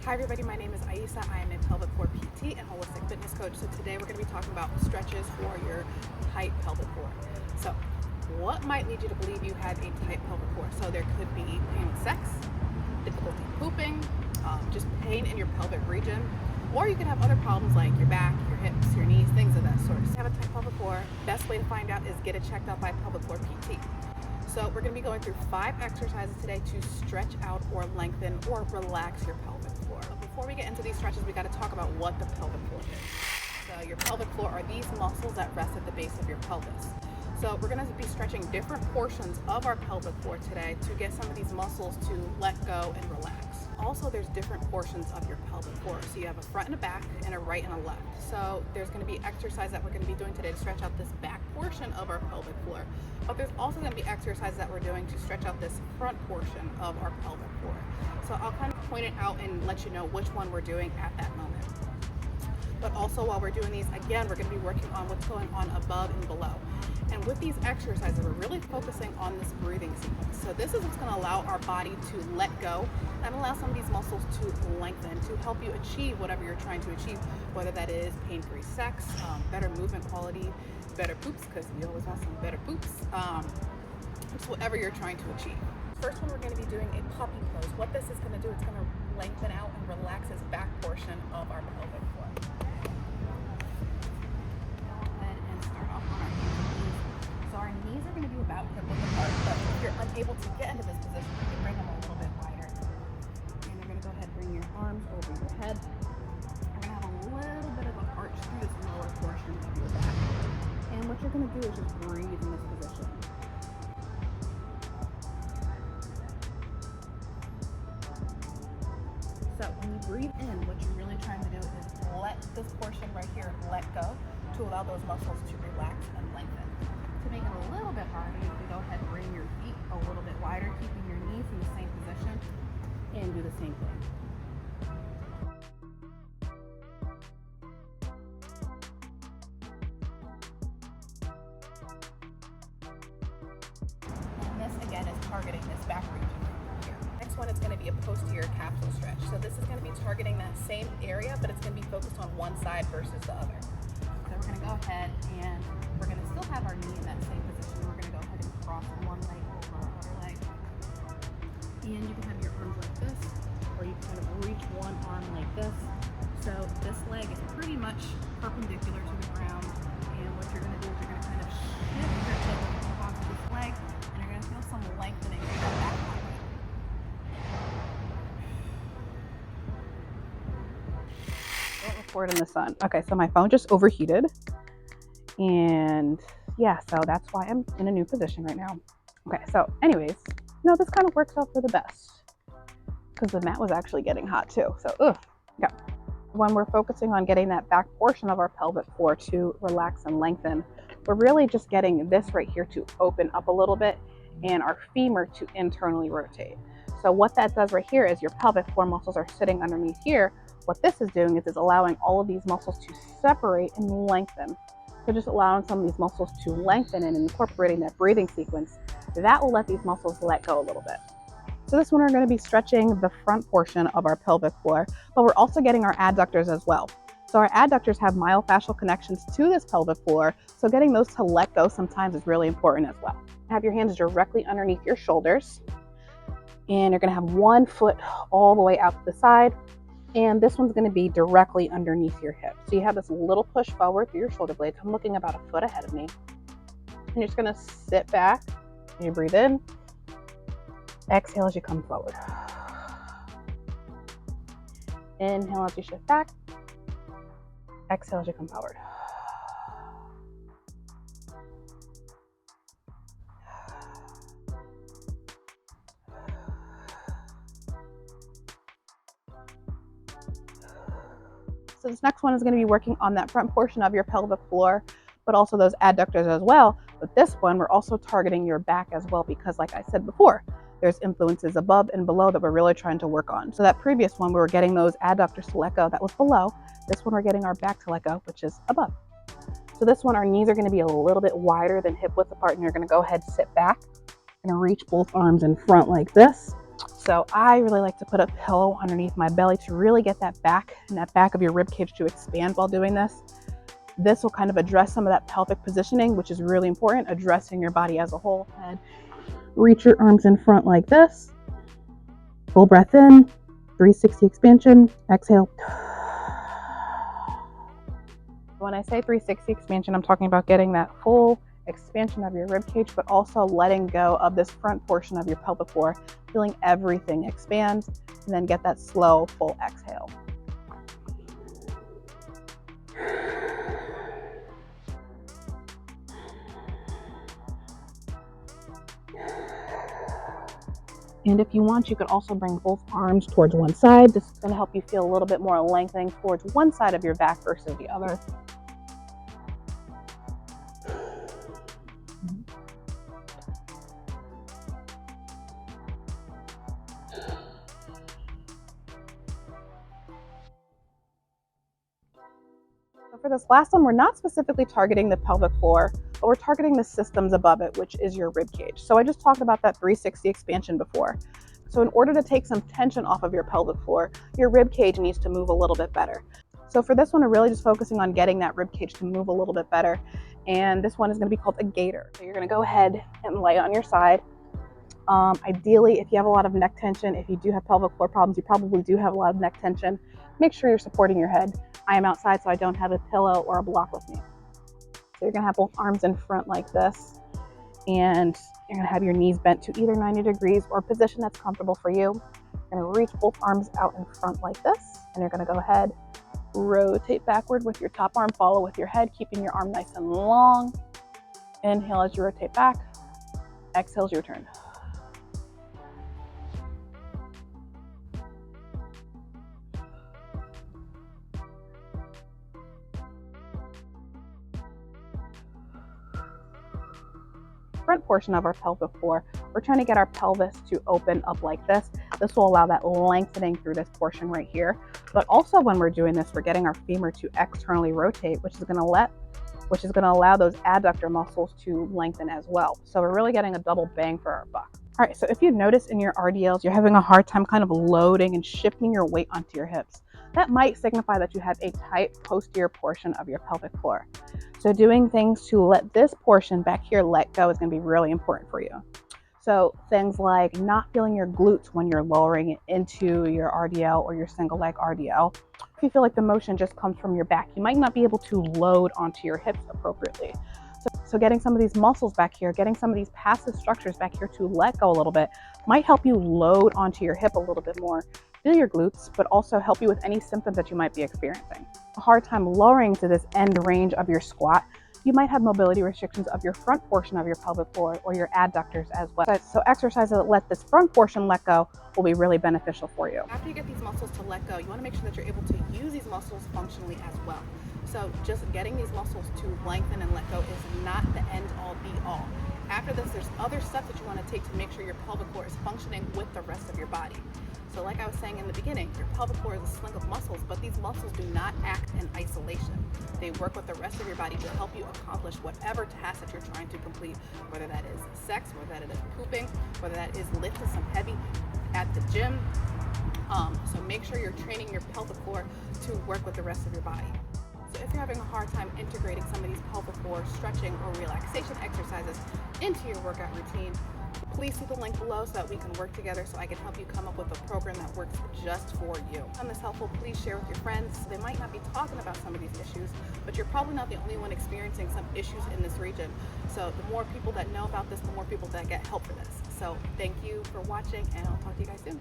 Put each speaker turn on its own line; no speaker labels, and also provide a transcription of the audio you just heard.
Hi everybody, my name is Aisa. I am a pelvic floor PT and holistic fitness coach. So today we're going to be talking about stretches for your tight pelvic floor. So what might lead you to believe you had a tight pelvic floor? So there could be pain with sex, difficulty pooping, just pain in your pelvic region, or you could have other problems like your back, your hips, your knees, things of that sort. If you have a tight pelvic floor, best way to find out is get it checked out by a pelvic floor PT. So we're going to be going through 5 exercises today to stretch out or lengthen or relax your pelvic floor. But before we get into these stretches, we got to talk about what the pelvic floor is. So your pelvic floor are these muscles that rest at the base of your pelvis. So we're going to be stretching different portions of our pelvic floor today to get some of these muscles to let go and relax. Also, there's different portions of your pelvic floor. So you have a front and a back and a right and a left. So there's going to be exercise that we're going to be doing today to stretch out this back portion of our pelvic floor. But there's also going to be exercises that we're doing to stretch out this front portion of our pelvic floor. So I'll kind of point it out and let you know which one we're doing at that moment. But also while we're doing these, again, we're going to be working on what's going on above and below. And with these exercises, we're really focusing on this breathing sequence. So this is what's going to allow our body to let go and allow some of these muscles to lengthen to help you achieve whatever you're trying to achieve, whether that is pain-free sex, better movement quality, better poops, because we always want some better poops, just whatever you're trying to achieve. First one, we're going to be doing a puppy pose. What this is going to do, it's going to lengthen out and relax this back portion of our pelvic floor. So our knees are going to be about hip width apart, but if you're unable to get into this position, you can bring them a little bit wider. And you're going to go ahead and bring your arms over your head. You're going to have a little bit of an arch through this lower portion of your back. And what you're going to do is just breathe in this position. So when you breathe in, what you're really trying to do is let this portion right here let go to allow those muscles to relax and lengthen. To make it a little bit harder, you can go ahead and bring your feet a little bit wider, keeping your knees in the same position, and do the same thing. And this again is targeting this back region here. Next one is going to be a posterior capsule stretch. So this is going to be targeting that same area, but it's going to be focused on one side versus the other. So we're going to go ahead and we're going to still have our knee in that same position. We're going to go ahead and cross one leg over our other leg. And you can have your arms like this, or you can kind of reach one arm like this. So this leg is pretty much perpendicular to the ground. And what you're going to do is you're going to kind of shift your hip onto this leg, and you're going to feel some lengthening in your back body. Don't record in the sun. Okay, so my phone just overheated. And yeah, so that's why I'm in a new position right now. Okay, so anyways, this kind of works out for the best because the mat was actually getting hot too. So, okay. When we're focusing on getting that back portion of our pelvic floor to relax and lengthen, we're really just getting this right here to open up a little bit and our femur to internally rotate. So what that does right here is your pelvic floor muscles are sitting underneath here. What this is doing is allowing all of these muscles to separate and lengthen. So just allowing some of these muscles to lengthen and incorporating that breathing sequence, that will let these muscles let go a little bit. So this one, we're going to be stretching the front portion of our pelvic floor, but we're also getting our adductors as well. So our adductors have myofascial connections to this pelvic floor, so getting those to let go sometimes is really important as well. Have your hands directly underneath your shoulders, and you're going to have one foot all the way out to the side. And this one's going to be directly underneath your hip. So you have this little push forward through your shoulder blades. I'm looking about a foot ahead of me. And you're just going to sit back and you breathe in. Exhale as you come forward. Inhale as you shift back. Exhale as you come forward. So this next one is going to be working on that front portion of your pelvic floor, but also those adductors as well. But this one, we're also targeting your back as well, because like I said before, there's influences above and below that we're really trying to work on. So that previous one, we were getting those adductors to let go. That was below. This one, we're getting our back to let go, which is above. So this one, our knees are going to be a little bit wider than hip width apart, and you're going to go ahead, sit back, and reach both arms in front like this. So I really like to put a pillow underneath my belly to really get that back and that back of your rib cage to expand while doing this. This will kind of address some of that pelvic positioning, which is really important, addressing your body as a whole. And reach your arms in front like this. Full breath in, 360 expansion, exhale. When I say 360 expansion, I'm talking about getting that full expansion of your rib cage, but also letting go of this front portion of your pelvic floor, feeling everything expand, and then get that slow, full exhale. And if you want, you could also bring both arms towards one side. This is going to help you feel a little bit more lengthening towards one side of your back versus the other. So for this last one, we're not specifically targeting the pelvic floor, but we're targeting the systems above it, which is your rib cage. So I just talked about that 360 expansion before. So in order to take some tension off of your pelvic floor, your rib cage needs to move a little bit better. So for this one, we're really just focusing on getting that rib cage to move a little bit better. And this one is going to be called a gator. So you're going to go ahead and lay on your side. Ideally, if you have a lot of neck tension, if you do have pelvic floor problems, you probably do have a lot of neck tension, make sure you're supporting your head. I am outside, so I don't have a pillow or a block with me. So you're going to have both arms in front like this, and you're going to have your knees bent to either 90 degrees or a position that's comfortable for you. You're going to reach both arms out in front like this, and you're going to go ahead, rotate backward with your top arm, follow with your head, keeping your arm nice and long. Inhale as you rotate back, exhale as you return. Front portion of our pelvic floor, we're trying to get our pelvis to open up like this. This will allow that lengthening through this portion right here. But also when we're doing this, we're getting our femur to externally rotate, which is going to allow those adductor muscles to lengthen as well. So we're really getting a double bang for our buck. All right, so if you notice in your RDLs, you're having a hard time kind of loading and shifting your weight onto your hips, that might signify that you have a tight posterior portion of your pelvic floor. So doing things to let this portion back here let go is going to be really important for you. So things like not feeling your glutes when you're lowering it into your RDL or your single leg RDL. If you feel like the motion just comes from your back, you might not be able to load onto your hips appropriately. So getting some of these muscles back here, getting some of these passive structures back here to let go a little bit might help you load onto your hip a little bit more, feel your glutes, but also help you with any symptoms that you might be experiencing. A hard time lowering to this end range of your squat, you might have mobility restrictions of your front portion of your pelvic floor or your adductors as well. So exercises that let this front portion let go will be really beneficial for you. After you get these muscles to let go, you want to make sure that you're able to use these muscles functionally as well. So just getting these muscles to lengthen and let go is not the end all be all. After this, there's other steps that you want to take to make sure your pelvic floor is functioning with the rest of your body. So like I was saying in the beginning, your pelvic floor is a sling of muscles, but these muscles do not act in isolation. They work with the rest of your body to help you accomplish whatever task that you're trying to complete, whether that is sex, whether that is pooping, whether that is lifting some heavy at the gym. So make sure you're training your pelvic floor to work with the rest of your body. So if you're having a hard time integrating some of these pelvic floor stretching or relaxation exercises into your workout routine, please see the link below so that we can work together so I can help you come up with a program that works just for you. If this is helpful, please share with your friends. They might not be talking about some of these issues, but you're probably not the only one experiencing some issues in this region. So the more people that know about this, the more people that get help for this. So thank you for watching, and I'll talk to you guys soon.